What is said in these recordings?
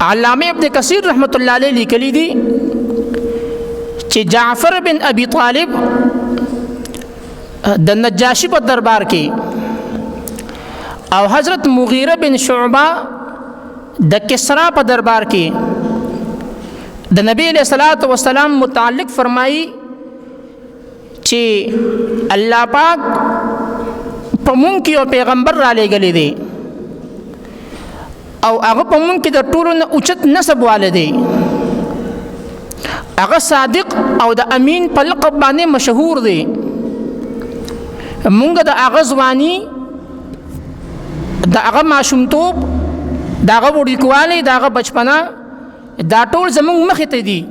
علامه ابن کثیر رحمت الله علیه لیکلی دی چې جعفر بن ابي طالب د نجاشی په دربار کې او حضرت مغیره بن شعبہ د کسرا په دربار کې د نبی علیہ الصلوۃ والسلام متعلق فرمایي چې الله پاک په مونږ کې یو پیغمبر را لېږلی دی او هغه په مونږ کې د ټولو نه اوچت نسب والے دی، هغه صادق او د امین په لقب باندې مشهور دی. مونږ د هغه ځواني، د هغه ماشومتوب، د هغه وړوکوالی، د هغه بچپنا دا ټول زمونږ مخې ته دي.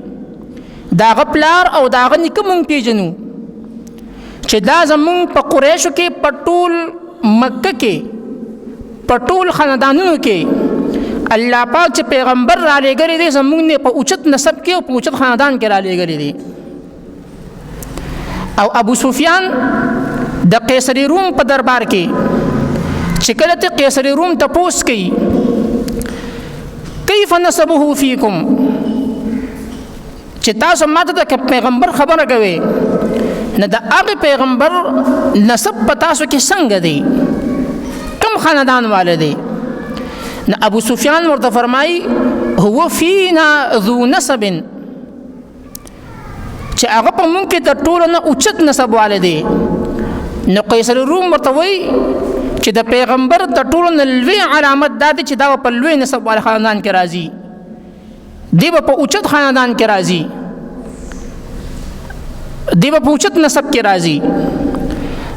د هغه پلار او د هغه نیکه مونږ پیژنو چې دا زمونږ په قریشو کې، په ټول مکه کې، په ټول خاندانونو کې الله پاک چې پیغمبر را لېږلی دی زمونږ نه په اوچت نسب کې او په اوچت خاندان کې را لېږلی دی. او ابو سفیان د قیصر روم په دربار کې چې کله ته قیصر روم تپوس کوي کیف نسبه فیکم، چې تاسو ماته د پیغمبر خبره کوي نه د هغه پیغمبر نسب په تاسو کې څنګه دی، کم خاندان والے دی؟ نه ابو سفیان ورته فرمایي هو فینا ذو نسب، چې هغه په مونږ کې د ټولو نه اوچت نسب والے دی. نو قیصر روم ورته وایي چې د پیغمبر د ټولو نه لوی علامت دا دی چې دا په لوی نسب والے خاندان کې راځي، دی به په اوچت خاندان کې راځي، دی به په اوچت نسب کې راځي.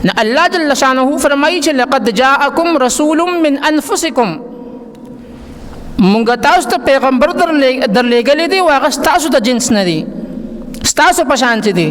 نه الله جل شانه فرمایي چې لقد جاءکم رسول من انفسکم، مونږ تاسو ته پیغمبر در لېږلی دی او هغه ستاسو د جنس نه دی، ستاسو په شان دی.